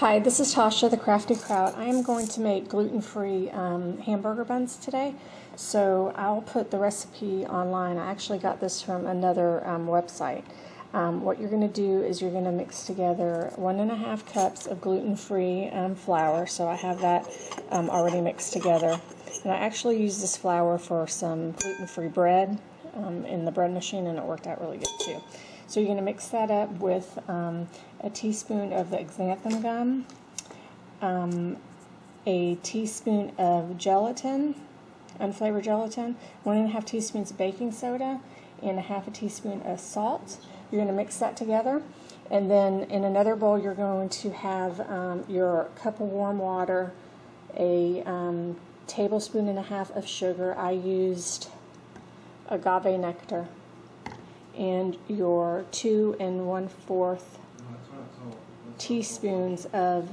Hi, this is Tasha, the Crafty Kraut. I am going to make gluten-free hamburger buns today. So I'll put the recipe online. I actually got this from another website. What you're going to do is you're going to mix together 1.5 cups of gluten-free flour. So I have that already mixed together. And I actually used this flour for some gluten-free bread in the bread machine, and it worked out really good too. So you're going to mix that up with a teaspoon of the xanthan gum, a teaspoon of gelatin, unflavored gelatin, 1.5 teaspoons of baking soda, and 1/2 teaspoon of salt. You're going to mix that together, and then in another bowl you're going to have your cup of warm water, a tablespoon and a half of sugar. I used agave nectar, and your 2 1/4 teaspoons of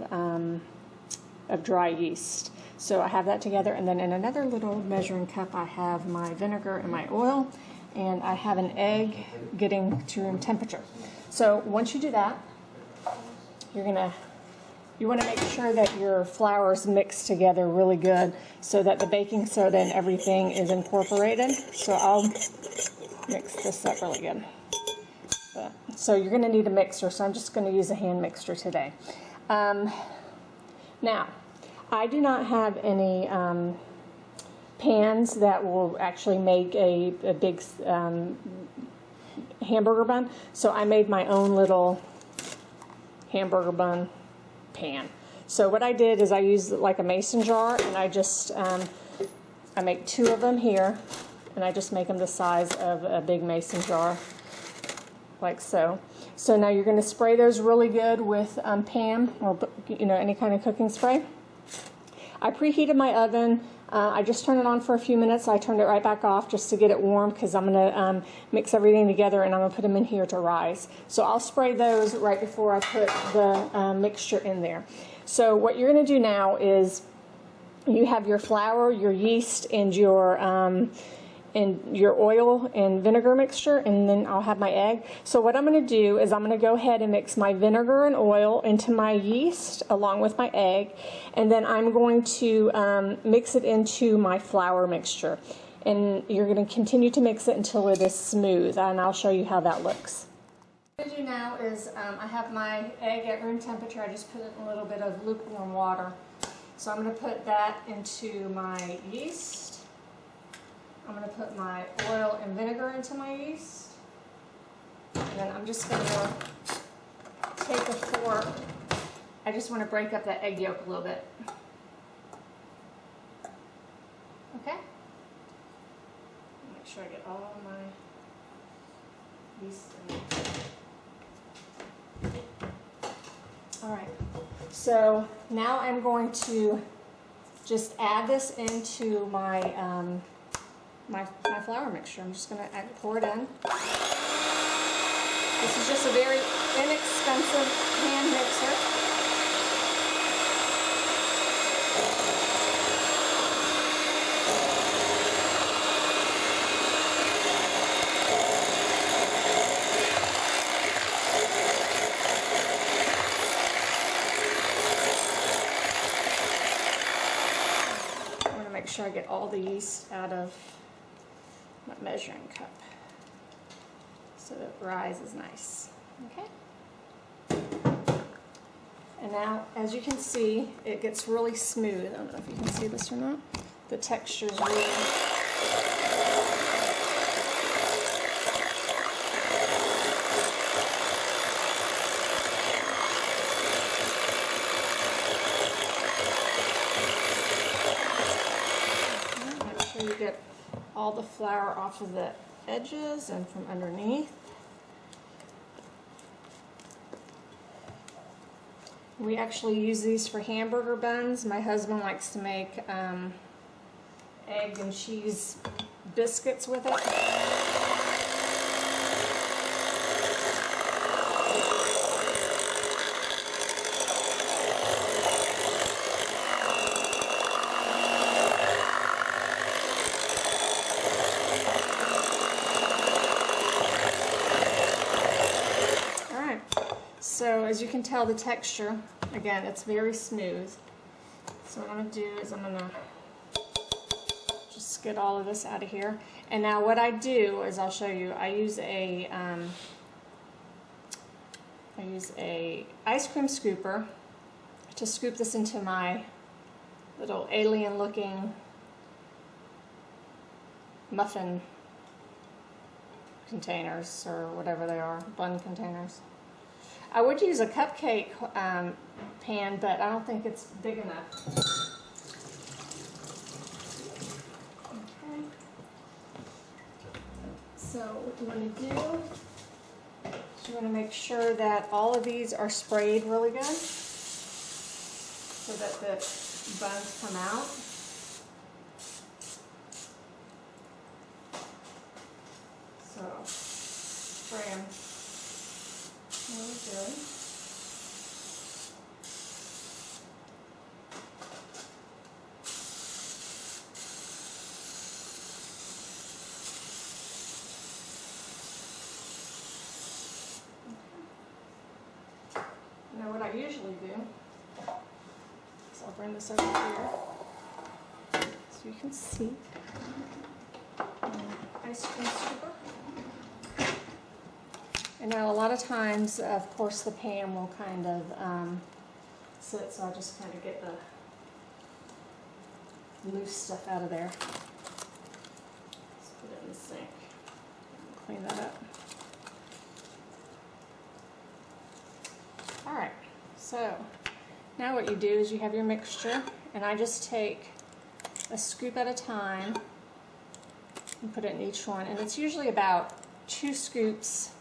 dry yeast. So I have that together, and then in another little measuring cup I have my vinegar and my oil, and I have an egg getting to room temperature. So once you do that, you want to make sure that your flour is mixed together really good so that the baking soda and everything is incorporated. So I'll mix this up really good. So you're going to need a mixer, so I'm just going to use a hand mixer today. Now, I do not have any pans that will actually make a big hamburger bun, so I made my own little hamburger bun pan. So what I did is I used like a mason jar, and I just I make 2 of them here, and I just make them the size of a big mason jar, like so. So now you're going to spray those really good with Pam, or any kind of cooking spray. I preheated my oven. I just turned it on for a few minutes. I turned it right back off just to get it warm, because I'm going to mix everything together and I'm going to put them in here to rise. So I'll spray those right before I put the mixture in there. So what you're going to do now is you have your flour, your yeast, and your oil and vinegar mixture, and then I'll have my egg. So what I'm going to do is I'm going to go ahead and mix my vinegar and oil into my yeast along with my egg, and then I'm going to mix it into my flour mixture. And you're going to continue to mix it until it is smooth, and I'll show you how that looks. What I'm going to do now is I have my egg at room temperature. I just put in a little bit of lukewarm water. So I'm going to put that into my yeast. I'm going to put my oil and vinegar into my yeast, and then I'm just going to take a fork. I just want to break up that egg yolk a little bit. Okay? Make sure I get all of my yeast in there. Alright, so now I'm going to just add this into my my flour mixture. I'm just going to pour it in. This is just a very inexpensive hand mixer. I want to make sure I get all the yeast out of my measuring cup so that it rises nice. Okay? And now, as you can see, it gets really smooth. I don't know if you can see this or not. The texture is really make sure you get all the flour off of the edges and from underneath. We actually use these for hamburger buns. My husband likes to make egg and cheese biscuits with it. So as you can tell, the texture Again, it's very smooth. So what I'm going to do is I'm going to just get all of this out of here. And now what I do is I'll show you. I use a ice cream scooper to scoop this into my little alien looking muffin containers, or whatever they are, bun containers. I would use a cupcake pan, but I don't think it's big enough. Okay. So what you want to do is you want to make sure that all of these are sprayed really good so that the buns come out. So spray them really good. Now what I usually do is I'll bring this over here so you can see. Ice cream scooper. And now a lot of times, of course, the pan will kind of sit, so I just kind of get the loose stuff out of there. Let's put it in the sink. Clean that up. Alright, so now what you do is you have your mixture, and I just take a scoop at a time and put it in each one. And it's usually about 2 scoops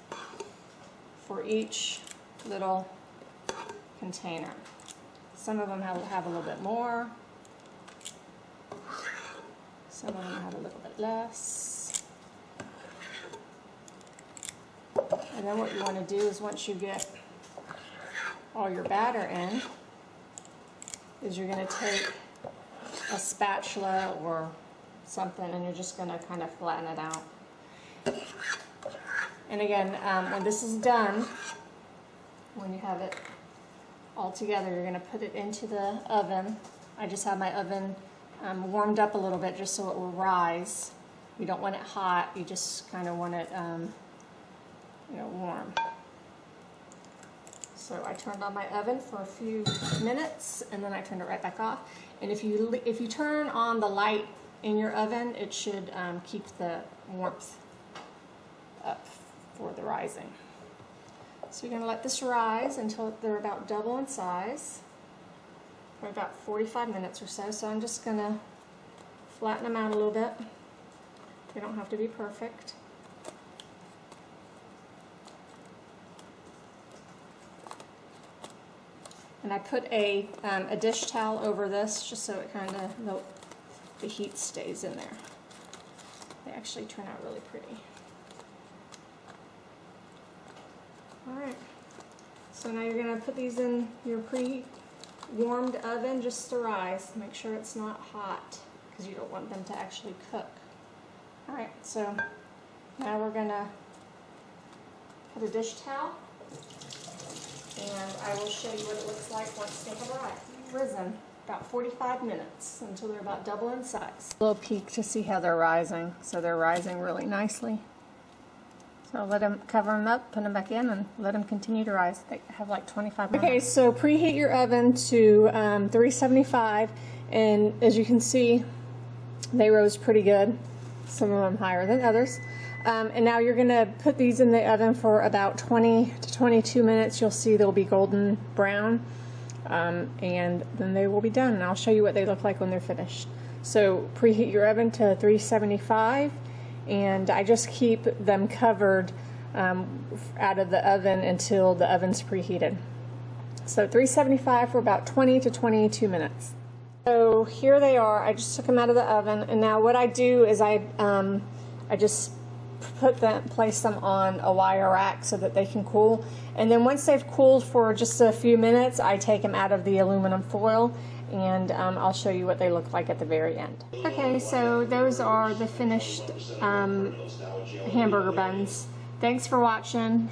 for each little container. Some of them have a little bit more. Some of them have a little bit less. And then what you want to do is, once you get all your batter in, is you're going to take a spatula or something, and you're just going to kind of flatten it out. And again, when this is done, when you have it all together, you're going to put it into the oven. I just have my oven warmed up a little bit just so it will rise. You don't want it hot, you just kind of want it warm. So I turned on my oven for a few minutes, and then I turned it right back off. And if you turn on the light in your oven, it should keep the warmth up for the rising. So you're going to let this rise until they're about double in size for about 45 minutes or so. So I'm just going to flatten them out a little bit. They don't have to be perfect. And I put a dish towel over this just so it kind of, the heat stays in there. They actually turn out really pretty. Alright, so now you're going to put these in your pre-warmed oven just to rise. Make sure it's not hot because you don't want them to actually cook. Alright, so now we're going to put a dish towel, and I will show you what it looks like once they have risen. About 45 minutes until they're about double in size. A little peek to see how they're rising. So they're rising really nicely. So let them, cover them up, put them back in, and let them continue to rise. They have like 25 minutes. Okay, so preheat your oven to 375, and as you can see, they rose pretty good. Some of them higher than others. And now you're going to put these in the oven for about 20 to 22 minutes. You'll see they'll be golden brown, and then they will be done. And I'll show you what they look like when they're finished. So preheat your oven to 375. And I just keep them covered out of the oven until the oven's preheated. So 375 for about 20 to 22 minutes. So here they are. I just took them out of the oven, and now what I do is I just place them on a wire rack so that they can cool. And then once they've cooled for just a few minutes, I take them out of the aluminum foil, and I'll show you what they look like at the very end. Okay, so those are the finished hamburger buns. Thanks for watching.